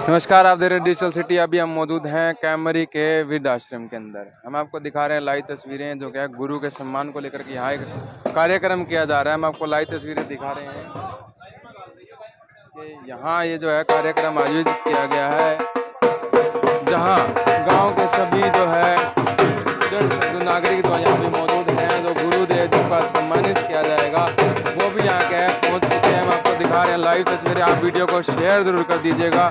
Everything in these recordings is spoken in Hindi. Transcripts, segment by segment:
नमस्कार, आप देख रहे हैं डिजिटल सिटी। अभी हम मौजूद हैं कैमरी के वृद्धाश्रम के अंदर। हम आपको दिखा रहे हैं लाइव तस्वीरें जो क्या है गुरु के सम्मान को लेकर के यहाँ एक कार्यक्रम किया जा रहा है। हम आपको लाइव तस्वीरें दिखा रहे हैं कि यहाँ ये जो है कार्यक्रम आयोजित किया गया है, जहाँ गांव के सभी जो है जो नागरिक जो यहाँ पे मौजूद हैं, जो गुरुदेव जी का सम्मानित किया जाएगा, वो भी यहाँ के पहुँच चुके हैं। हम आपको दिखा रहे हैं लाइव तस्वीरें। आप वीडियो को शेयर जरूर कर दीजिएगा।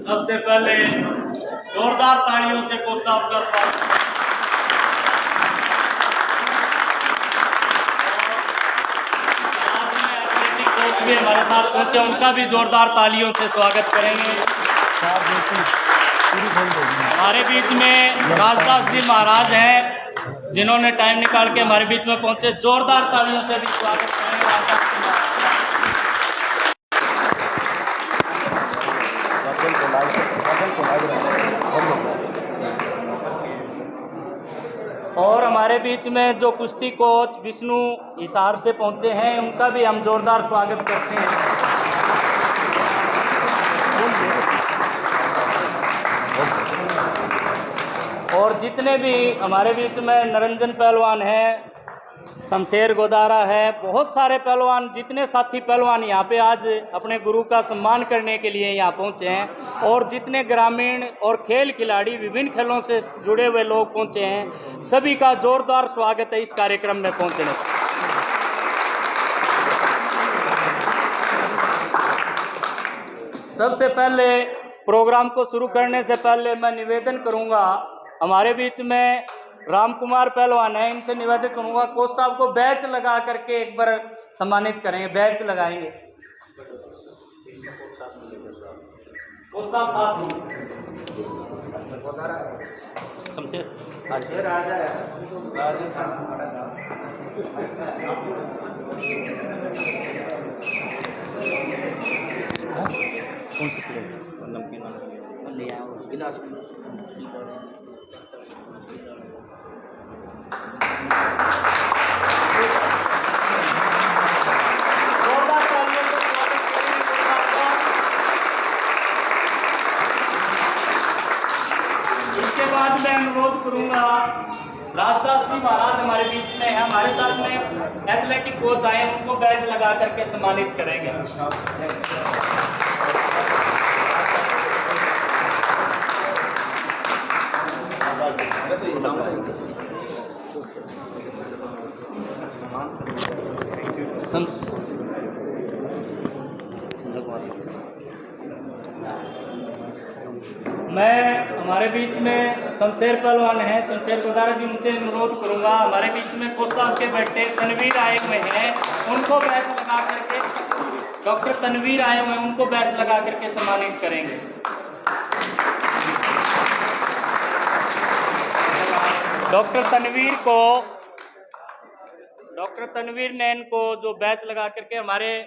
सबसे पहले जोरदार तालियों से कोच साहब का स्वागत। एथलेटिक कोच भी हमारे साथ पहुंचे, उनका भी जोरदार तालियों से स्वागत करेंगे। हमारे बीच में राजदास जी महाराज हैं, जिन्होंने टाइम निकाल के हमारे बीच में पहुंचे। जोरदार तालियों से भी स्वागत करेंगे राजदास जी महाराज। और हमारे बीच में जो कुश्ती कोच विष्णु हिसार से पहुंचे हैं, उनका भी हम जोरदार स्वागत करते हैं। और जितने भी हमारे बीच में निरंजन पहलवान हैं, शमशेर गोदारा है, बहुत सारे पहलवान, जितने साथी पहलवान यहाँ पे आज अपने गुरु का सम्मान करने के लिए यहाँ पहुँचे हैं, और जितने ग्रामीण और खेल खिलाड़ी विभिन्न खेलों से जुड़े हुए लोग पहुँचे हैं, सभी का जोरदार स्वागत है इस कार्यक्रम में पहुँचने। सबसे पहले प्रोग्राम को शुरू करने से पहले मैं निवेदन करूँगा, हमारे बीच में राम कुमार पहलवान है, इनसे निवेदन करूंगा कोच साहब को बैच लगा करके एक बार सम्मानित करेंगे, बैच लगाएंगे। कोच साहब साथ शमशेर राजा है। कौन सी प्लेट नमकीन ले आओ गिलास इसके बाद मैं अनुरोध करूंगा राजदास जी महाराज हमारे बीच में है, हमारे साथ में एथलेटिक कोच आए, उनको बैच लगा करके सम्मानित करेंगे। मैं हमारे बीच में शमशेर पहलवान हैं, शमशेर गोदारा जी, उनसे अनुरोध करूंगा हमारे बीच में कोच साहब के बेटे तनवीर आए हुए हैं, उनको बैच लगा करके, डॉक्टर तनवीर आए हुए हैं, उनको बैच लगा करके सम्मानित करेंगे। डॉक्टर तनवीर ने इनको जो बैच लगा करके हमारे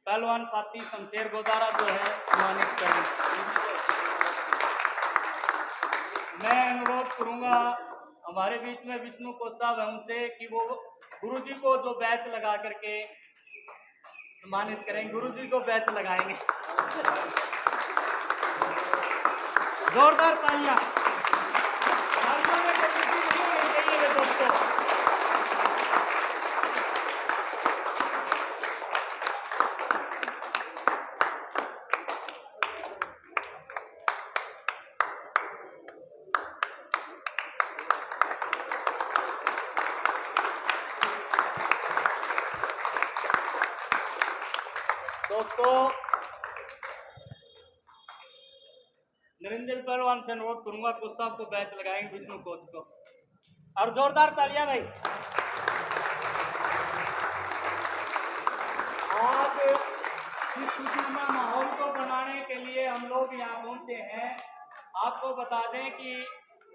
पहलवान साथी शमशेर गोदारा जो है सम्मानित करेंगे। मैं अनुरोध करूंगा हमारे बीच में विष्णु कोच साहब है, उनसे कि वो गुरुजी को जो बैच लगा करके सम्मानित करेंगे, गुरुजी को बैच लगाएंगे। जोरदार तालियां। दोस्तों निरंजन पहलवान से अनुरोध करूंगा कोच साहब को बैच लगाएंगे, विष्णु कोच को, और जोरदार तालियां भाई। आज इस खुशनुमा माहौल को बनाने के लिए हम लोग यहाँ पहुंचे हैं। आपको बता दें कि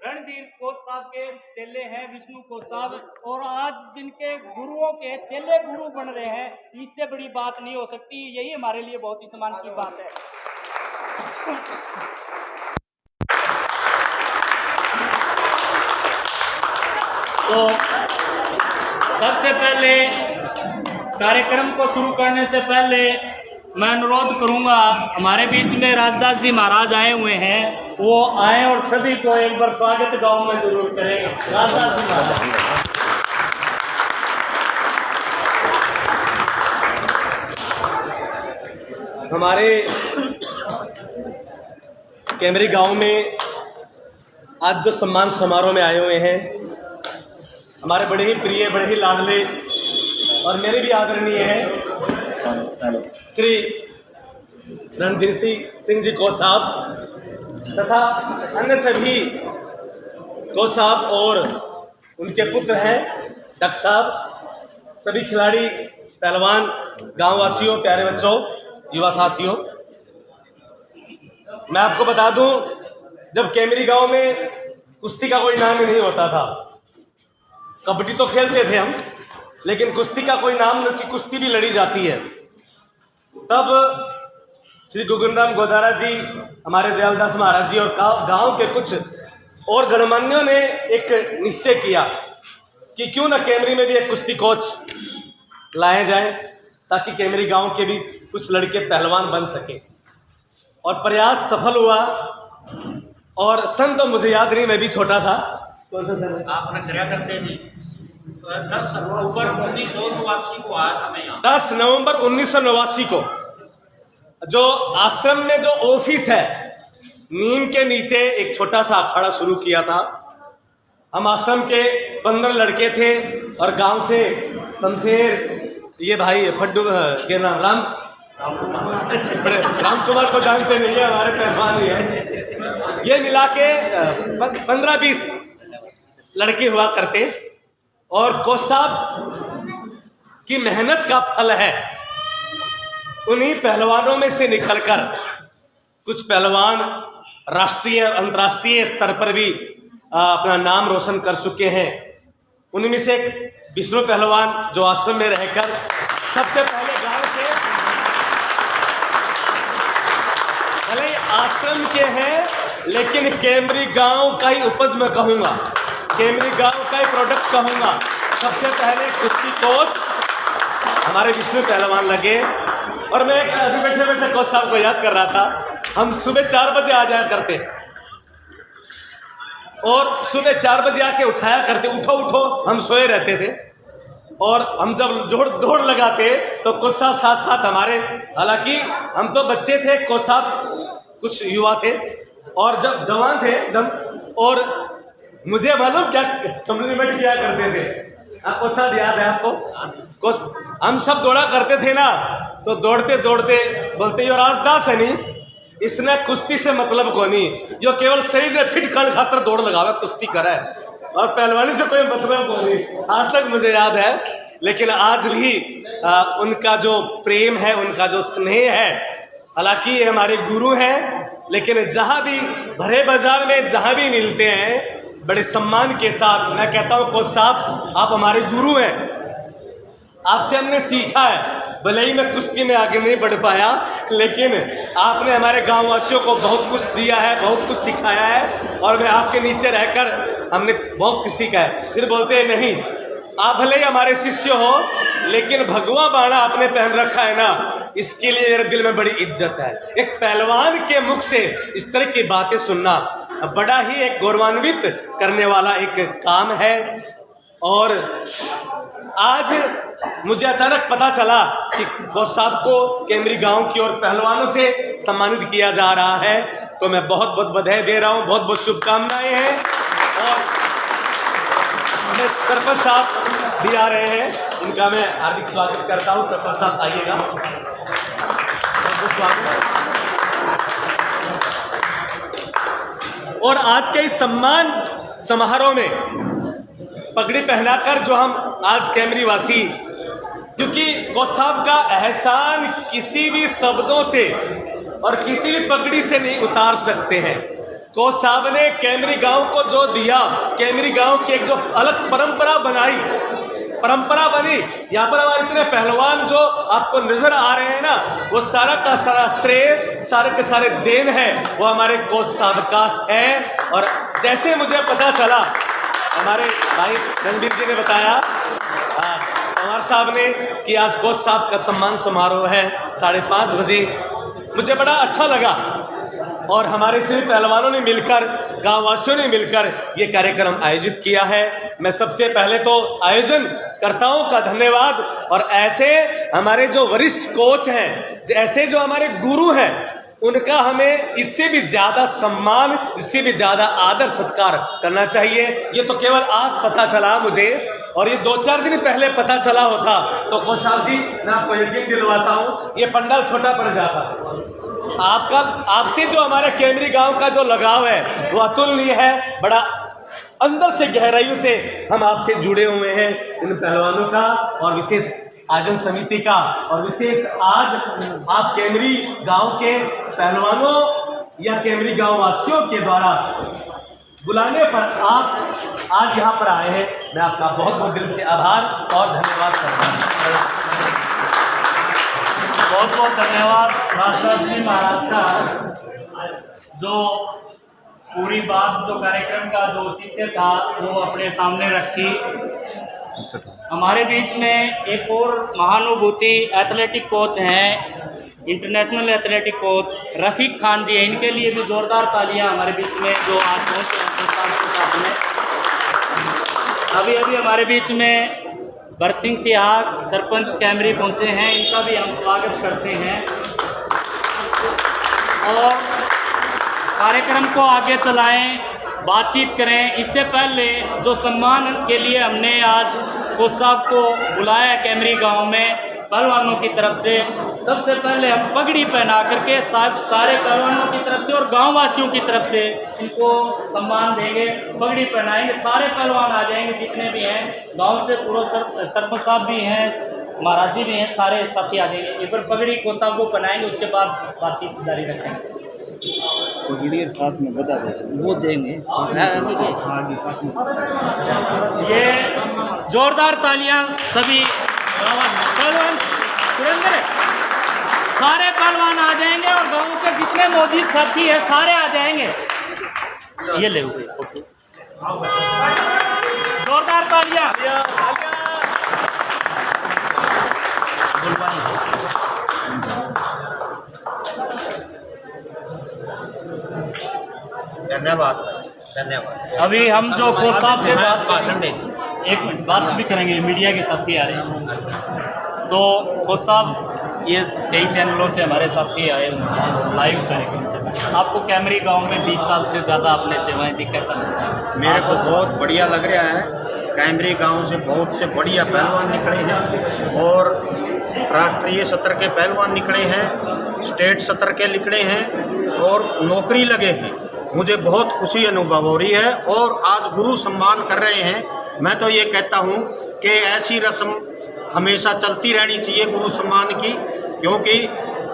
रणधीर कोच साहब के चेले हैं विष्णु कोच साहब, और आज जिनके गुरुओं के चेले गुरु बन रहे हैं, इससे बड़ी बात नहीं हो सकती। यही हमारे लिए बहुत ही सम्मान की बात है। तो सबसे पहले कार्यक्रम को शुरू करने से पहले मैं अनुरोध करूंगा, हमारे बीच में राजदास जी महाराज आए हुए हैं, वो आए और सभी को एक बार स्वागत गांव में जरूर करें। राजदास जी महाराज। हमारे कैमरी गांव में आज जो सम्मान समारोह में आए हुए हैं, हमारे बड़े ही प्रिय, बड़े ही लाडले और मेरे भी आदरणीय हैं श्री रणधीर सिंह जी कोच साहब तथा अन्य सभी कोच साहब और उनके पुत्र हैं डॉक्टर साहब, सभी खिलाड़ी, पहलवान, गांववासियों, प्यारे बच्चों, युवा साथियों। मैं आपको बता दूं, जब कैमरी गांव में कुश्ती का कोई नाम ही नहीं होता था, कबड्डी तो खेलते थे हम, लेकिन कुश्ती का कोई नाम नहीं, कुश्ती भी लड़ी जाती है। तब श्री गुगनराम गोदारा जी, हमारे दयालदास महाराज जी और गांव के कुछ और गणमान्यों ने एक निश्चय किया कि क्यों न कैमरी में भी एक कुश्ती कोच लाए जाए, ताकि कैमरी गांव के भी कुछ लड़के पहलवान बन सके। और प्रयास सफल हुआ। और सन तो मुझे याद नहीं, मैं भी छोटा था। कौन सा सन? आपने क्या करते जी? 10 नवंबर 1989 को आया था मैं यहाँ। 10 नवंबर 1989 को जो आश्रम में जो ऑफिस है, नीम के नीचे एक छोटा सा अखाड़ा शुरू किया था। हम आश्रम के 15 लड़के थे और गांव से शमशेर, ये भाई फड्डू के नाम राम कुमार को जानते नहीं है, हमारे पहलवान ही है। ये मिला के 15-20 लड़के हुआ करते और कोच साहब की मेहनत का फल है। उन्हीं पहलवानों में से निकलकर कुछ पहलवान राष्ट्रीय अंतर्राष्ट्रीय स्तर पर भी अपना नाम रोशन कर चुके हैं। उनमें से एक विष्णु पहलवान जो आश्रम में रहकर सबसे पहले गांव से, भले ही आश्रम के हैं लेकिन केमरी गांव का ही उपज मैं कहूँगा, केमरी गांव का ही प्रोडक्ट कहूँगा। सबसे पहले कुश्ती कोच हमारे विष्णु पहलवान लगे। और मैं अभी बैठे बैठे कोच साहब को याद कर रहा था, हम सुबह 4 बजे आ जाया करते और सुबह 4 बजे आके उठाया करते, उठो उठो, हम सोए रहते थे। और हम जब दौड़ लगाते तो कोच साहब साथ साथ हमारे, हालांकि हम तो बच्चे थे, कोच साहब कुछ युवा थे और जब जवान थे जब, और मुझे मालूम क्या कम्प्लीमेंट किया करते थे। आपको सब याद है आपको? कोच हम सब दौड़ा करते थे ना, तो दौड़ते दौड़ते बोलते यो राजदास है नहीं, इसने कुश्ती से मतलब को नहीं, जो केवल शरीर में फिट करने खातर दौड़ लगावे, कुश्ती करे और पहलवानी से कोई मतलब को नहीं। आज तक मुझे याद है, लेकिन आज भी उनका जो प्रेम है, उनका जो स्नेह है, हालांकि ये हमारे गुरु हैं, लेकिन जहाँ भी भरे बाजार में जहाँ भी मिलते हैं बड़े सम्मान के साथ मैं कहता हूँ कोच साहब आप हमारे गुरु हैं, आपसे हमने सीखा है। भले ही मैं कुश्ती में आगे नहीं बढ़ पाया, लेकिन आपने हमारे गांववासियों को बहुत कुछ दिया है, बहुत कुछ सिखाया है और मैं आपके नीचे रहकर हमने बहुत कुछ सीखा है। फिर बोलते हैं नहीं, आप भले ही हमारे शिष्य हो, लेकिन भगवा बाणा आपने पहन रखा है ना, इसके लिए मेरे दिल में बड़ी इज्जत है। एक पहलवान के मुख से इस तरह की बातें सुनना बड़ा ही एक गौरवान्वित करने वाला एक काम है। और आज मुझे अचानक पता चला कि कोच साहब को केमरी गांव की और पहलवानों से सम्मानित किया जा रहा है, तो मैं बहुत बहुत बधाई दे रहा हूं, बहुत बहुत शुभकामनाएं हैं। और मैं सरपंच साहब भी आ रहे हैं, उनका मैं हार्दिक स्वागत करता हूं। सरपंच साहब आइएगा, बहुत बहुत स्वागत। और आज के इस सम्मान समारोह में पगड़ी पहनाकर जो हम आज केमरी वासी, क्योंकि कोच साहब का एहसान किसी भी शब्दों से और किसी भी पगड़ी से नहीं उतार सकते हैं। कोच साहब ने केमरी गांव को जो दिया, केमरी गांव की एक जो अलग परंपरा बनाई, परंपरा बनी, यहाँ पर हमारे इतने पहलवान जो आपको नजर आ रहे हैं ना, वो सारा का सारा श्रेय, सारे के सारे देन है वो हमारे कोच साहब का है। और जैसे मुझे पता चला, हमारे भाई रणबीर जी ने बताया पवार साहब ने कि आज कोच साहब का सम्मान समारोह है 5:30 बजे, मुझे बड़ा अच्छा लगा। और हमारे सभी पहलवानों ने मिलकर, गांववासियों ने मिलकर ये कार्यक्रम आयोजित किया है। मैं सबसे पहले तो आयोजन कर्ताओं का धन्यवाद, और ऐसे हमारे जो वरिष्ठ कोच हैं, ऐसे जो हमारे गुरु हैं, उनका हमें इससे भी ज़्यादा सम्मान, इससे भी ज़्यादा आदर सत्कार करना चाहिए। ये तो केवल आज पता चला मुझे, और ये 2-4 दिन पहले पता चला होता तो कोच साहब जी मैं आपको यकीन दिलवाता हूँ ये पंडाल छोटा पड़ जाता। आपसे जो हमारे केमरी गांव का जो लगाव है वो अतुलनीय है, बड़ा अंदर से गहराइयों से हम आपसे जुड़े हुए हैं, इन पहलवानों का और विशेष आयोजन समिति का, और विशेष आज आप केमरी गांव के पहलवानों या केमरी गांव वासियों के द्वारा बुलाने पर आप आज यहाँ पर आए हैं। मैं आपका बहुत बहुत दिल से आभार और धन्यवाद करता हूँ। बहुत बहुत धन्यवाद मास्टर जी महाराज का, जो पूरी बात जो कार्यक्रम का जो औचित्य था वो अपने सामने रखी। हमारे बीच में एक और महानुभूति एथलेटिक कोच हैं, इंटरनेशनल एथलेटिक कोच रफ़ीक खान जी हैं, इनके लिए भी जोरदार तालियां हमारे बीच में जो आज पहुँचे हैं अपने साथ में। अभी अभी हमारे बीच में भरत सिंह सिहाग सरपंच केमरी पहुँचे हैं, इनका भी हम स्वागत करते हैं और कार्यक्रम को आगे चलाएं, बातचीत करें। इससे पहले जो सम्मान के लिए हमने आज कोच साहब को बुलाया केमरी गांव में, पहलवानों की तरफ से सबसे पहले हम पगड़ी पहना करके सारे पहलवानों की तरफ से और गाँव वासियों की तरफ से इनको सम्मान देंगे, पगड़ी पहनाएंगे। सारे पहलवान आ जाएंगे जितने भी हैं, गांव से पूर्व सरपंच साहब भी हैं, महाराज जी भी हैं, सारे साथी आ जाएंगे। एक बार पगड़ी को साहब को पहनाएंगे, उसके बाद बातचीत जारी रखेंगे। पगड़ी साथ में बता देते वो देंगे। ये जोरदार तालियां सभी पहलवान सुरेंद्र, सारे पहलवान आ जाएंगे और गांव के जितने मौजूद साथी हैं सारे आ जाएंगे। ये ले जोरदार तालियां। धन्यवाद धन्यवाद। अभी हम जो कोच साहब से बात भाषण दें, एक मिनट बात भी करेंगे, मीडिया के साथी आ रहे हैं। तो कोच साहब, ये कई चैनलों से हमारे साथी आए लाइव कार्यक्रम चल, आपको कैमरी गांव में 20 साल से ज़्यादा आपने सेवाएं दी, कैसा लगता है? मेरे को बहुत बढ़िया लग रहा है। कैमरी गांव से बहुत से बढ़िया पहलवान निकले हैं और राष्ट्रीय स्तर के पहलवान निकले हैं, स्टेट स्तर के निकले हैं और नौकरी लगे हैं। मुझे बहुत खुशी अनुभव हो रही है और आज गुरु सम्मान कर रहे हैं। मैं तो ये कहता हूँ कि ऐसी रस्म हमेशा चलती रहनी चाहिए गुरु सम्मान की, क्योंकि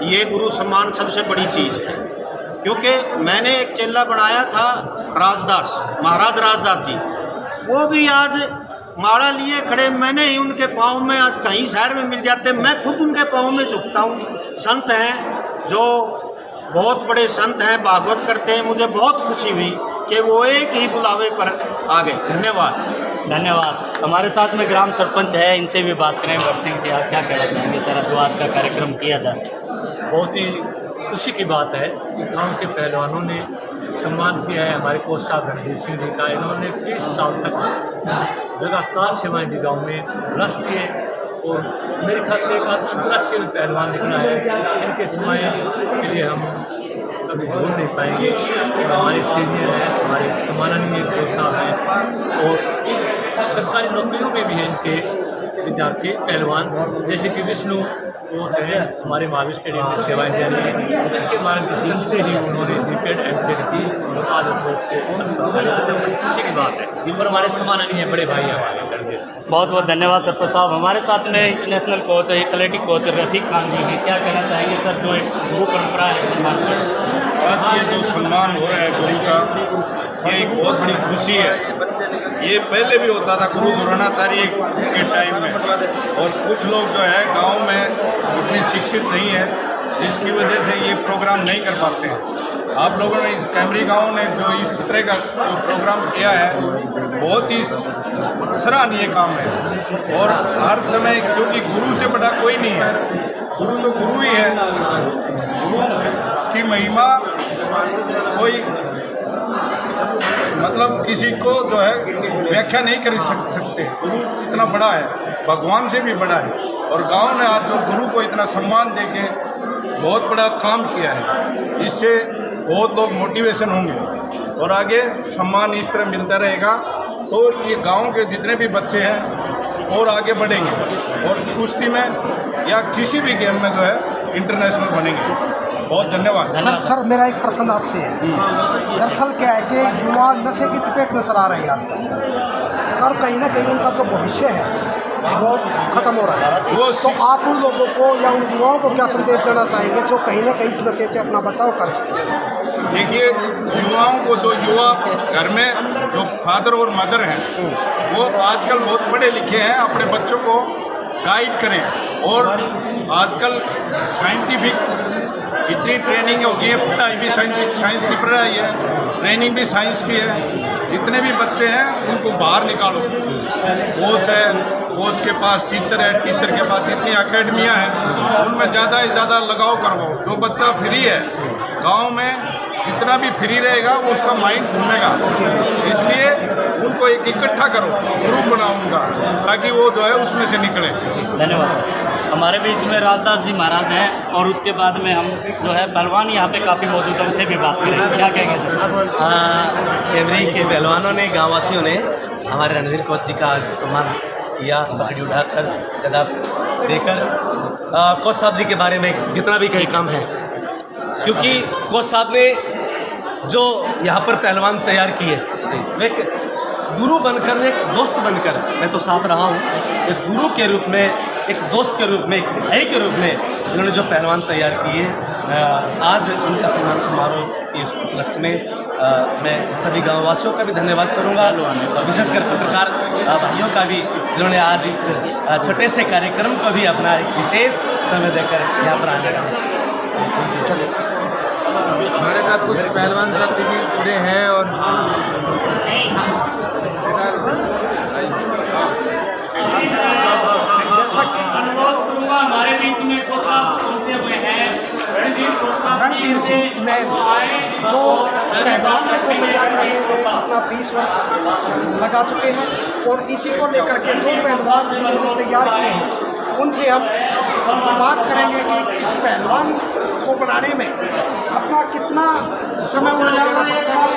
ये गुरु सम्मान सबसे बड़ी चीज़ है। क्योंकि मैंने एक चेला बनाया था राजदास, महाराज राजदास जी, वो भी आज माला लिए खड़े, मैंने ही उनके पाँव में, आज कहीं शहर में मिल जाते, मैं खुद उनके पाँव में झुकता हूँ। संत हैं जो बहुत बड़े संत हैं, भागवत करते हैं। मुझे बहुत खुशी हुई कि वो एक ही बुलावे पर आ गए। धन्यवाद धन्यवाद। हमारे साथ में ग्राम सरपंच है, इनसे भी बात करें। भरत सिंह से आप क्या कहना चाहेंगे सर, जो आज का कार्यक्रम किया जाए? बहुत ही खुशी की बात है कि गांव के पहलवानों ने सम्मान किया है हमारे कोच साहब रणधीर सिंह जी का। इन्होंने 20 साल तक लगातार सेवाएं दी गाँव में। राष्ट्रीय और मेरे ख्याल से एक अंतर्राष्ट्रीय पहलवान निकला है। इनके सेवाएं के लिए हम कभी भूल नहीं पाएंगे कि हमारे सीनियर हैं, हमारे सम्माननीय कोच साहब हैं और सरकारी नौकरियों में भी हैं इनके विद्यार्थी पहलवान, जैसे कि विष्णु कोच हैं, हमारे महावीर स्टेडियम में सेवाएं दे रहे हैं। उनके मार्गदर्शन से ही उन्होंने बीपेड एमटेड की और आज कोच को खुशी की बात है। और हमारे सम्माननीय बड़े भाई हमारे बहुत बहुत धन्यवाद सरपंच साहब। हमारे साथ में इंटरनेशनल कोच है, एथलेटिक कोच रफीक खान जी हैं, क्या कहना चाहेंगे सर, जो एक गुरु परंपरा है सम्मान का? आज ये जो सम्मान हो रहा है गुरु का, ये एक बहुत बड़ी खुशी है। ये पहले भी होता था गुरु द्रोणाचार्य के टाइम में, और कुछ लोग जो है गांव में उतने शिक्षित नहीं है, जिसकी वजह से ये प्रोग्राम नहीं कर पाते हैं। आप लोगों ने इस कैमरी गांव ने जो इस तरह का जो प्रोग्राम किया है, बहुत ही सराहनीय काम है। और हर समय, क्योंकि गुरु से बड़ा कोई नहीं है, गुरु तो गुरु ही है। गुरु की महिमा कोई मतलब किसी को जो है व्याख्या नहीं कर सकते। गुरु इतना बड़ा है, भगवान से भी बड़ा है। और गांव ने आज जो गुरु को इतना सम्मान देके बहुत बड़ा काम किया है, इससे बहुत लोग मोटिवेशन होंगे और आगे सम्मान इस तरह मिलता रहेगा। तो ये गांव के जितने भी बच्चे हैं और आगे बढ़ेंगे और कुश्ती में या किसी भी गेम में जो है इंटरनेशनल बनेंगे। बहुत धन्यवाद। सर मेरा एक प्रश्न आपसे है। दरअसल क्या है कि युवा नशे की चपेट में सर आ रहे हैं आजकल, और कहीं ना कहीं उनका जो भविष्य है वो खत्म हो रहा है। तो आप उन लोगों को या उन युवाओं को क्या संदेश देना चाहेंगे जो कहीं ना कहीं इस नशे से अपना बचाव कर सकें? देखिए, युवाओं को, जो युवा घर में जो फादर और मदर हैं वो आजकल बहुत पढ़े लिखे हैं, अपने बच्चों को गाइड करें। और आजकल साइंटिफिक इतनी ट्रेनिंग हो गई है, पढ़ाई भी साइंस की पढ़ाई है, ट्रेनिंग भी साइंस की है। जितने भी बच्चे हैं उनको बाहर निकालो। कोच है, कोच के पास टीचर है, टीचर के पास जितनी अकेडमियाँ हैं उनमें ज़्यादा से ज़्यादा लगाव करवाओ। जो बच्चा फ्री है गांव में, जितना भी फ्री रहेगा वो उसका माइंड घूमेगा। इसलिए उनको एक इकट्ठा करो, ग्रुप बनाओ उनका, ताकि वो जो है उसमें से निकले। धन्यवाद। हमारे बीच में राजदास जी महाराज हैं और उसके बाद में हम जो है पहलवान यहाँ पे काफ़ी मौजूद हैं, उनसे भी बात करें। क्या कहेंगे सर? कैमरी के पहलवानों ने, गाँव वासियों ने हमारे रणधीर कोच जी का सम्मान किया, पगड़ी उठाकर गदा देकर कोच साहब जी के बारे में जितना भी कहीं कम है, क्योंकि कोच साहब ने जो यहाँ पर पहलवान तैयार किए, वे एक गुरु बनकर, एक दोस्त बनकर, मैं तो साथ रहा हूँ, एक गुरु के रूप में, एक दोस्त के रूप में, एक भाई के रूप में इन्होंने जो पहलवान तैयार किए, आज उनका सम्मान समारोह के इस उपलक्ष्य में मैं सभी गाँववासियों का भी धन्यवाद करूँगा और विशेषकर पत्रकार भाइयों का भी, जिन्होंने आज इस छोटे से कार्यक्रम को भी अपना एक विशेष समय देकर यहाँ पर आने का निश्चय किया। हमारे साथ कुछ पहलवान साथी भी जुड़े हैं और जैसा कि अनुरोध करूंगा, हमारे बीच में कोच साहब पहुंचे हुए हैं, रणधीर सिंह ने जो पहलवान को तैयार करने में अपना 20 वर्ष लगा चुके हैं और इसी को लेकर के जो पहलवान उन्होंने तैयार किए हैं उनसे हम बात करेंगे कि इस पहलवान को बनाने में अपना कितना समय उनको देना पड़ता है।